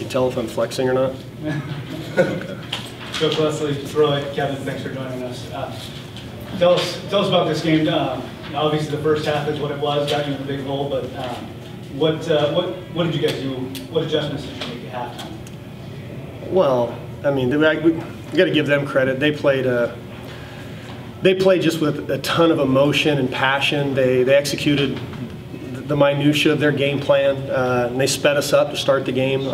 You tell if I'm flexing or not? Okay. Coach Leslie, Roy, Kevin, thanks for joining us. Tell us about this game. Obviously, the first half is what it was, got you in a big hole. But what did you guys do? What adjustments did you make at halftime? Well, I mean, we got to give them credit. They played just with a ton of emotion and passion. They executed the minutia of their game plan, and they sped us up to start the game.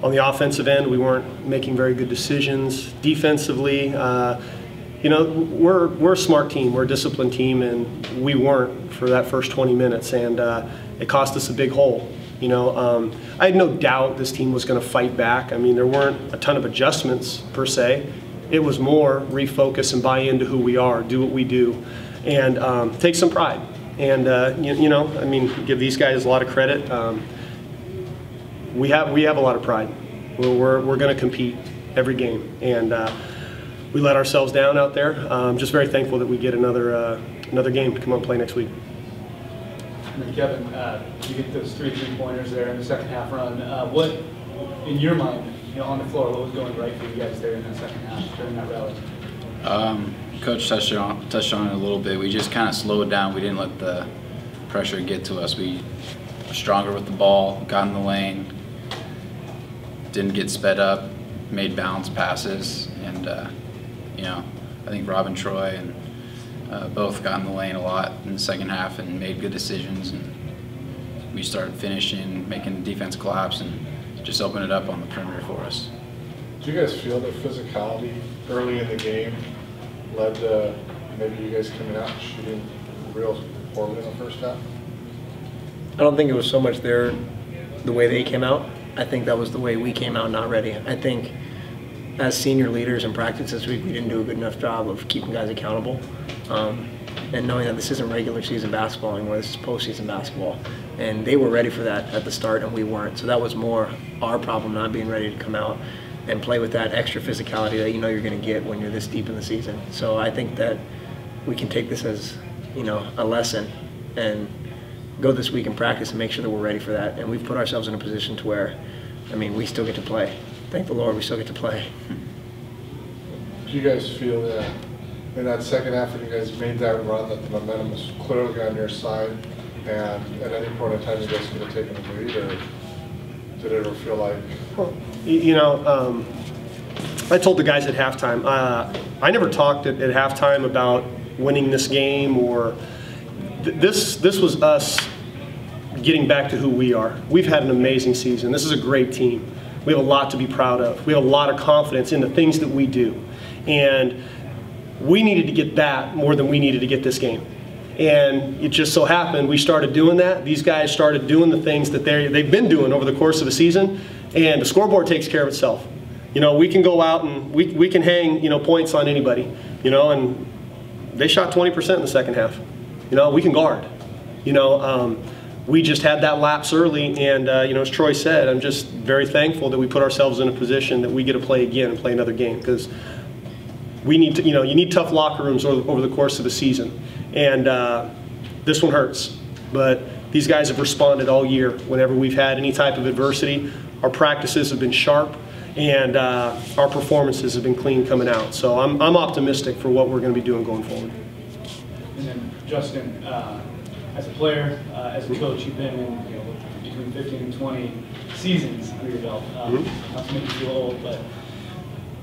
On the offensive end, we weren't making very good decisions. Defensively, you know, we're a smart team, we're a disciplined team, and we weren't for that first 20 minutes, and it cost us a big hole. You know, I had no doubt this team was going to fight back. I mean, there weren't a ton of adjustments per se. It was more refocus and buy into who we are, do what we do, and take some pride. And you know, I mean, give these guys a lot of credit. We have a lot of pride. We're going to compete every game, and we let ourselves down out there. Just very thankful that we get another game to come out and play next week. And then Kevin, you get those 3 3-pointers there in the second half run. What, in your mind, you know, on the floor, what was going right for you guys there in that second half during that rally? Coach touched on it a little bit. We just kind of slowed down. We didn't let the pressure get to us. We were stronger with the ball, got in the lane, didn't get sped up, made balanced passes, and you know, I think Rob and Troy and both got in the lane a lot in the second half and made good decisions. And we started finishing, making the defense collapse, and just open it up on the perimeter for us. Do you guys feel the physicality early in the game led to maybe you guys coming out and shooting real poorly in the first half? I don't think it was so much the way they came out. I think that was the way we came out not ready. I think as senior leaders in practice this week, we didn't do a good enough job of keeping guys accountable. And knowing that this isn't regular season basketball anymore, this is postseason basketball. And they were ready for that at the start and we weren't. So that was more our problem, not being ready to come out and play with that extra physicality that you know you're going to get when you're this deep in the season. So I think that we can take this as, you know, a lesson and go this week in practice and make sure that we're ready for that. And we've put ourselves in a position to where, I mean, we still get to play. Thank the Lord, we still get to play. Do you guys feel that in that second half when you guys made that run that the momentum was clearly on your side, and at any point in time you guys could have taken a lead, or did it ever feel like? Well, you know, I told the guys at halftime, I never talked at halftime about winning this game, or this was us getting back to who we are. We've had an amazing season. This is a great team. We have a lot to be proud of. We have a lot of confidence in the things that we do. And we needed to get that more than we needed to get this game. And it just so happened we started doing that. These guys started doing the things that they've been doing over the course of a season, and the scoreboard takes care of itself. You know, we can go out and we can hang, you know, points on anybody, you know, and they shot 20% in the second half. You know, we can guard. You know, we just had that lapse early, and you know, as Troy said, I'm just very thankful that we put ourselves in a position that we get to play again and play another game, because we need to, you know, you need tough locker rooms over the course of the season, and this one hurts. But these guys have responded all year whenever we've had any type of adversity. Our practices have been sharp, and our performances have been clean coming out. So I'm optimistic for what we're going to be doing going forward. And then Justin, as a player, as a coach, you've been in, you know, between 15 and 20 seasons under your belt. Not to make you feel old, but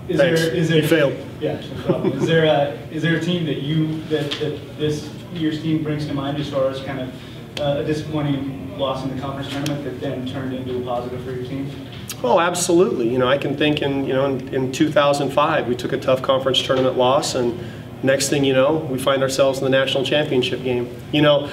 is there? You failed. Yeah, no problem. Is there a team that this year's team brings to mind as far as kind of a disappointing loss in the conference tournament that then turned into a positive for your team? Oh, absolutely. You know, I can think in 2005 we took a tough conference tournament loss, and next thing you know, we find ourselves in the national championship game. You know,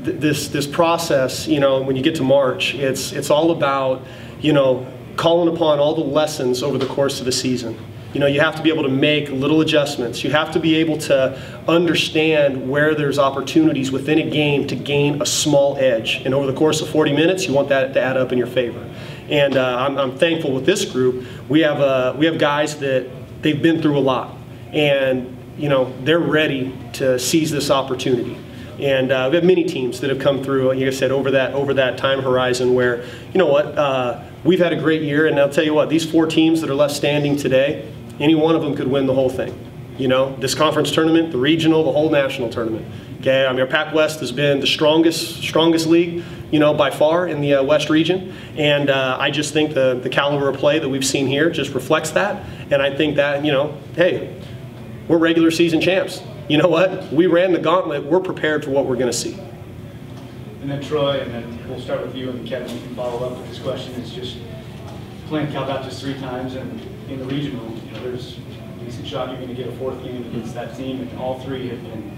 this process, you know, when you get to March, it's all about, you know, calling upon all the lessons over the course of the season. You know, you have to be able to make little adjustments. You have to be able to understand where there's opportunities within a game to gain a small edge. And over the course of 40 minutes, you want that to add up in your favor. And I'm thankful with this group. We have guys that they've been through a lot, and you know, they're ready to seize this opportunity. And we have many teams that have come through, like I said, over that time horizon where, you know what, we've had a great year, and I'll tell you what, these 4 teams that are left standing today, any one of them could win the whole thing. You know, this conference tournament, the regional, the whole national tournament. Okay, I mean, our PacWest has been the strongest league, you know, by far in the West region, and I just think the caliber of play that we've seen here just reflects that, and I think that, you know, hey, we're regular season champs. You know what? We ran the gauntlet. We're prepared for what we're going to see. And then Troy, and then we'll start with you, and Kevin, you can follow up with this question. It's just playing Cal Baptist 3 times, and in the regional, you know, there's a decent shot you're going to get a 4th game against that team, and all 3 have been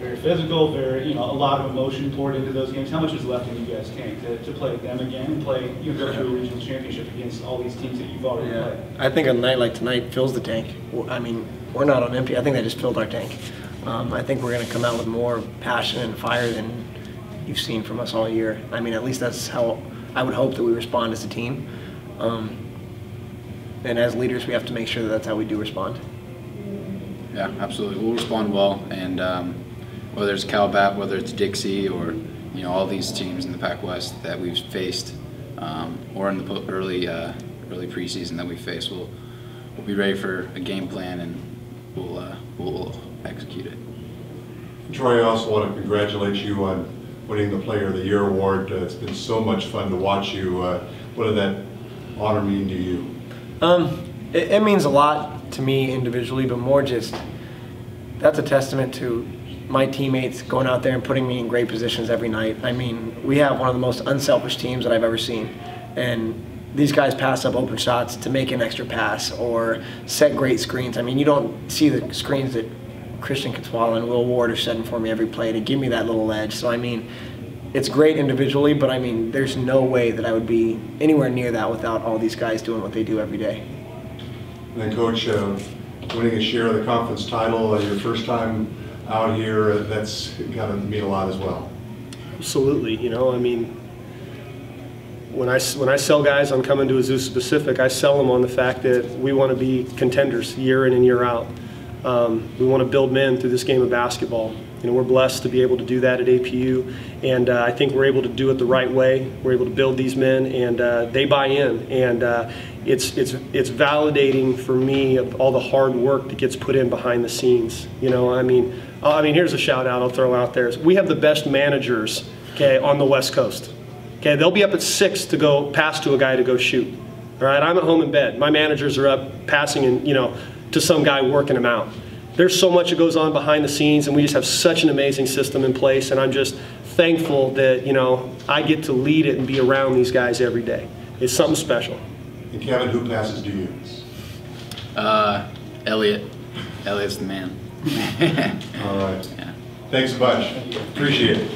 very physical, very, you know, a lot of emotion poured into those games. How much is left in you guys' tank to play them again and play, you know, go to a regional championship against all these teams that you've already played? I think a night like tonight fills the tank. I mean, we're not on empty. I think that just filled our tank. I think we're going to come out with more passion and fire than you've seen from us all year. I mean, at least that's how I would hope that we respond as a team. And as leaders, we have to make sure that that's how we do respond. Yeah, absolutely. We'll respond well, and whether it's Cal Bap, whether it's Dixie, or, you know, all these teams in the PacWest that we've faced, or in the early preseason that we faced, we'll be ready for a game plan, and we'll execute it. Troy, I also want to congratulate you on winning the Player of the Year award. It's been so much fun to watch you. What did that honor mean to you? It means a lot to me individually, but more just that's a testament to my teammates going out there and putting me in great positions every night. I mean, we have one of the most unselfish teams that I've ever seen, and these guys pass up open shots to make an extra pass or set great screens. I mean, you don't see the screens that Christian Katswala and Will Ward are setting for me every play to give me that little edge. So, I mean, it's great individually, but I mean, there's no way that I would be anywhere near that without all these guys doing what they do every day. And then, Coach, winning a share of the conference title, your first time out here, that's got to mean a lot as well. Absolutely. You know, I mean, when I sell guys on coming to Azusa Pacific, I sell them on the fact that we want to be contenders year in and year out. We want to build men through this game of basketball. You know, we're blessed to be able to do that at APU, and I think we're able to do it the right way. We're able to build these men, and they buy in, and it's validating for me of all the hard work that gets put in behind the scenes. You know, I mean, here's a shout out I'll throw out there. We have the best managers, okay, on the West Coast. Okay, they'll be up at 6 to go pass to a guy to go shoot. All right, I'm at home in bed. My managers are up passing and, you know, to some guy working them out. There's so much that goes on behind the scenes, and we just have such an amazing system in place, and I'm just thankful that, you know, I get to lead it and be around these guys every day. It's something special. And Kevin, who passes to you? Elliot. Elliot's the man. All right. Yeah. Thanks a bunch. Appreciate it.